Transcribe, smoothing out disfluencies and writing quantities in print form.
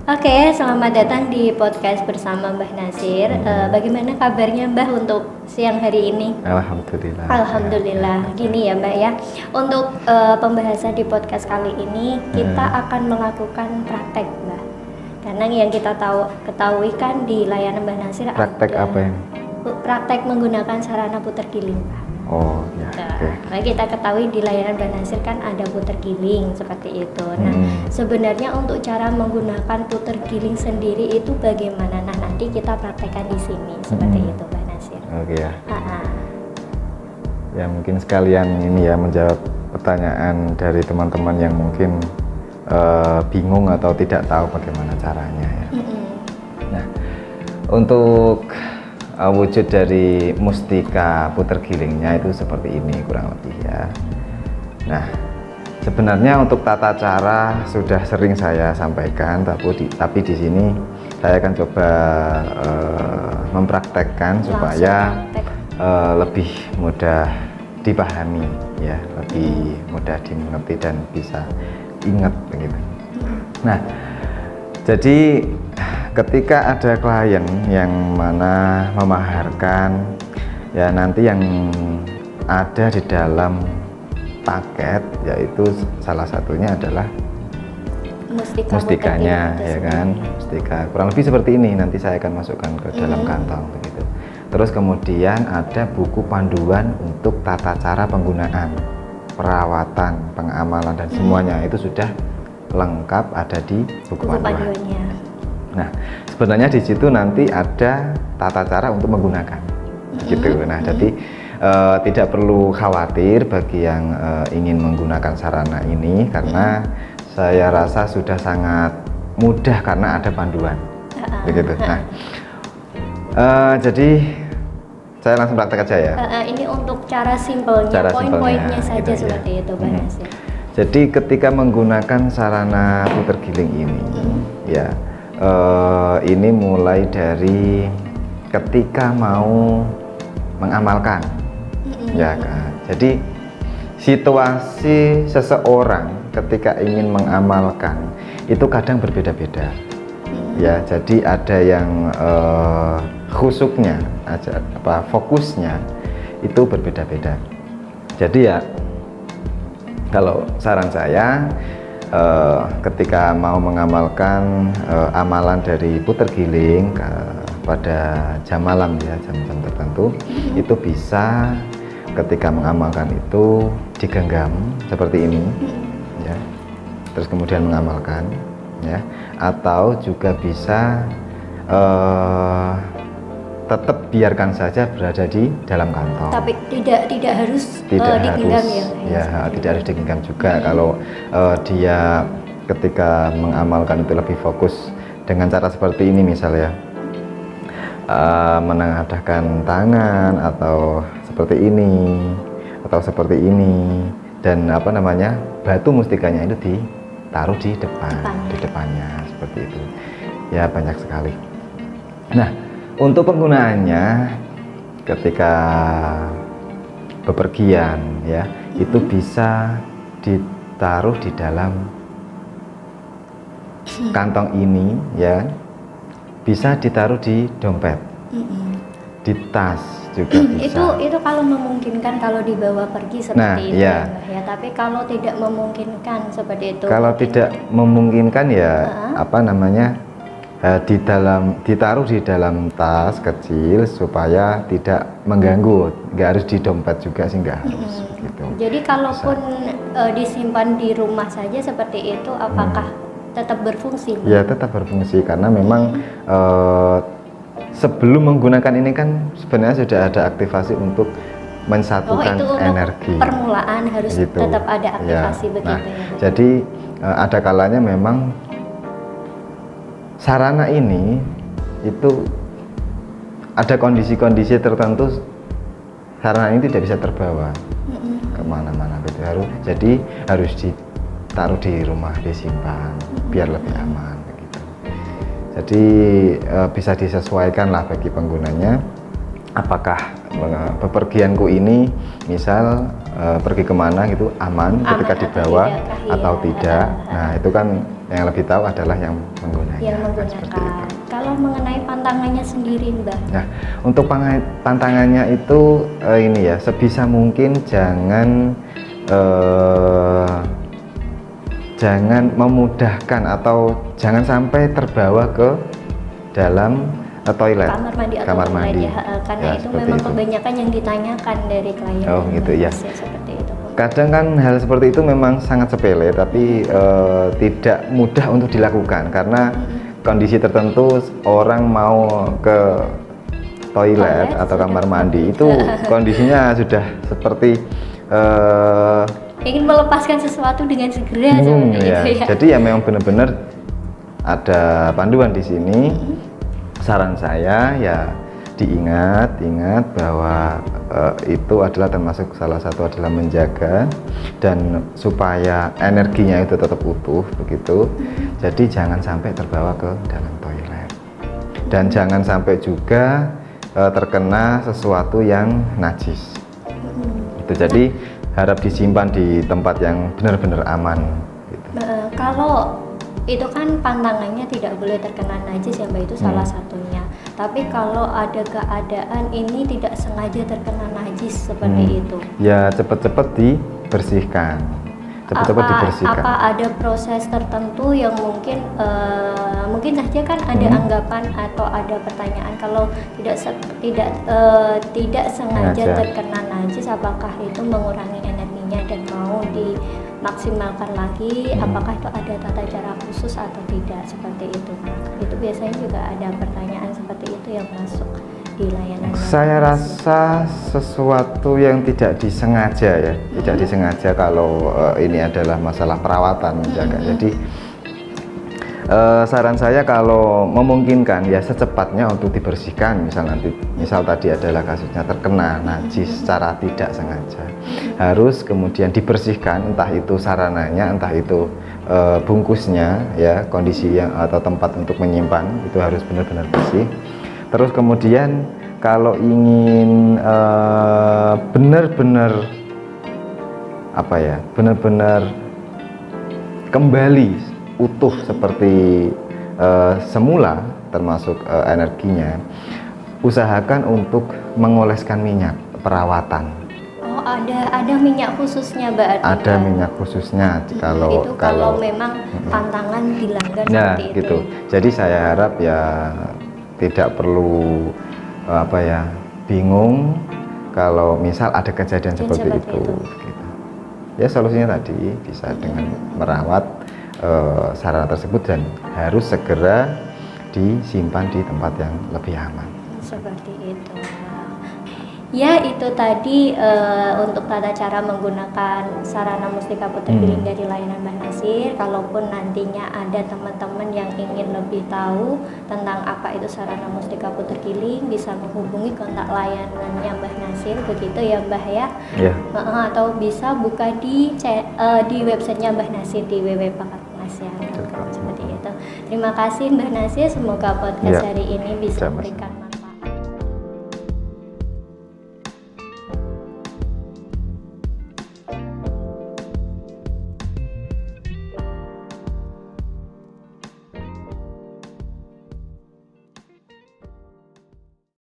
Oke, selamat datang di podcast bersama Mbah Nasir. Bagaimana kabarnya Mbah untuk siang hari ini? Alhamdulillah. Alhamdulillah. Gini ya Mbah ya, untuk pembahasan di podcast kali ini kita akan melakukan praktek Mbah. Karena yang kita ketahui kan di layanan Mbah Nasir Praktek ada apa ini? praktek menggunakan sarana puter giling Mbah. Oh ya. Nah, kita ketahui di layanan Mbah Nasir kan ada puter giling seperti itu. Nah, sebenarnya untuk cara menggunakan puter giling sendiri itu bagaimana? Nah, nanti kita praktekkan di sini seperti itu, Mbah Nasir. Oke ya. Ya mungkin sekalian ini ya menjawab pertanyaan dari teman-teman yang mungkin bingung atau tidak tahu bagaimana caranya ya. Nah, untuk wujud dari mustika puter gilingnya itu seperti ini kurang lebih ya. Nah, sebenarnya untuk tata cara sudah sering saya sampaikan, tapi di sini saya akan coba mempraktekkan supaya lebih mudah dipahami ya, lebih mudah dimengerti dan bisa ingat begitu. Nah, jadi ketika ada klien yang mana memaharkan ya, nanti yang ada di dalam paket yaitu salah satunya adalah mustikanya ya kan, mustika kurang lebih seperti ini. Nanti saya akan masukkan ke dalam kantong begitu. Terus kemudian ada buku panduan untuk tata cara penggunaan, perawatan, pengamalan dan semuanya itu sudah lengkap ada di buku panduannya. Nah, sebenarnya di situ nanti ada tata cara untuk menggunakan, gitu. Nah, jadi tidak perlu khawatir bagi yang ingin menggunakan sarana ini, karena saya rasa sudah sangat mudah karena ada panduan, begitu. Nah, jadi saya langsung praktek aja ya. Ini untuk cara simpelnya, poin-poinnya saja gitu, seperti itu, Mbak Nasir. Jadi ketika menggunakan sarana puter giling ini, ya. Ini mulai dari ketika mau mengamalkan, ya kan. Jadi situasi seseorang ketika ingin mengamalkan itu kadang berbeda-beda, ya. Jadi ada yang khusyuknya, fokusnya itu berbeda-beda. Jadi ya, kalau saran saya, ketika mau mengamalkan amalan dari puter giling pada jam malam ya, jam-jam tertentu, itu bisa ketika mengamalkan itu digenggam seperti ini ya, terus kemudian mengamalkan ya, atau juga bisa tetap biarkan saja berada di dalam kantong. Tapi tidak harus digenggam ya. Tidak harus digenggam juga. Kalau dia ketika mengamalkan itu lebih fokus dengan cara seperti ini misalnya, menengadahkan tangan atau seperti ini dan batu mustikanya itu ditaruh di depannya seperti itu. Ya, banyak sekali. Nah, untuk penggunaannya ketika bepergian ya, itu bisa ditaruh di dalam kantong ini ya, bisa ditaruh di dompet, di tas juga bisa. Itu kalau memungkinkan, kalau dibawa pergi seperti itu ya. Tapi kalau tidak memungkinkan seperti itu. Kalau tidak memungkinkan ya ditaruh di dalam tas kecil supaya tidak mengganggu, nggak harus di dompet juga sih, nggak harus gitu. Jadi kalaupun disimpan di rumah saja seperti itu, apakah tetap berfungsi? Ya, tetap berfungsi karena memang sebelum menggunakan ini kan sebenarnya sudah ada aktivasi untuk mensatukan energi. Permulaan harus gitu. Tetap ada aktivasi Ya. begitu. Nah, jadi ada kalanya memang sarana ini itu ada kondisi-kondisi tertentu, sarana ini tidak bisa terbawa kemana-mana gitu. Jadi harus ditaruh di rumah, disimpan biar lebih aman begitu. Jadi bisa disesuaikan lah bagi penggunanya. Apakah bepergianku ini misal pergi kemana gitu aman ketika dibawa atau tidak. Nah itu kan yang lebih tahu adalah yang menggunakan. Yang menggunakan. Kalau mengenai pantangannya sendiri, Mbak? Nah, untuk pantangannya itu ini ya, sebisa mungkin jangan memudahkan atau jangan sampai terbawa ke dalam toilet, kamar mandi. Ya, karena itu memang kebanyakan yang ditanyakan dari klien. Oh gitu ya. Seperti itu. Kadang kan hal seperti itu memang sangat sepele, tapi tidak mudah untuk dilakukan karena kondisi tertentu orang mau ke toilet atau kamar mandi itu kondisinya sudah seperti ingin melepaskan sesuatu dengan segera seperti ya. itu ya. Jadi ya memang benar-benar ada panduan di sini. Saran saya ya diingat bahwa itu adalah termasuk salah satu adalah menjaga dan supaya energinya itu tetap utuh begitu. Jadi jangan sampai terbawa ke dalam toilet dan jangan sampai juga terkena sesuatu yang najis. Itu jadi harap disimpan di tempat yang benar-benar aman gitu. Kalau itu kan pantangannya tidak boleh terkena najis ya Mbak, itu salah satunya. Tapi kalau ada keadaan ini tidak sengaja terkena najis seperti itu, ya cepat-cepat dibersihkan. Apa ada proses tertentu yang mungkin saja kan ada anggapan atau ada pertanyaan kalau tidak sengaja terkena najis, apakah itu mengurangi energinya dan mau dimaksimalkan lagi, apakah itu ada tata cara khusus atau tidak seperti itu? Itu biasanya juga ada pertanyaan seperti itu yang masuk di layanan. Saya rasa sesuatu yang tidak disengaja ya, tidak disengaja kalau ini adalah masalah perawatan menjaga. Jadi saran saya kalau memungkinkan ya secepatnya untuk dibersihkan. Misal tadi adalah kasusnya terkena najis secara tidak sengaja, harus kemudian dibersihkan, entah itu sarananya, entah itu bungkusnya ya, kondisi yang atau tempat untuk menyimpan itu harus benar-benar bersih. Terus kemudian kalau ingin benar-benar kembali utuh seperti semula termasuk energinya, usahakan untuk mengoleskan minyak perawatan. Oh, ada minyak khususnya Mbak? Ada minyak khususnya kalau memang pantangan dilanggar seperti itu. Gitu. Jadi saya harap ya tidak perlu bingung kalau misal ada kejadian seperti itu. Gitu. Ya solusinya tadi bisa dengan merawat sarana tersebut dan harus segera disimpan di tempat yang lebih aman. Seperti itu. Ya itu tadi untuk tata cara menggunakan sarana mustika puter giling dari layanan Mbah Nasir. Kalaupun nantinya ada teman-teman yang ingin lebih tahu tentang apa itu sarana mustika puter giling, bisa menghubungi kontak layanannya Mbah Nasir, begitu ya Mbah ya. Atau bisa buka di websitenya Mbah Nasir di www.pakatpenghasilan.com seperti itu. Terima kasih Mbah Nasir, semoga podcast hari ini bisa memberikan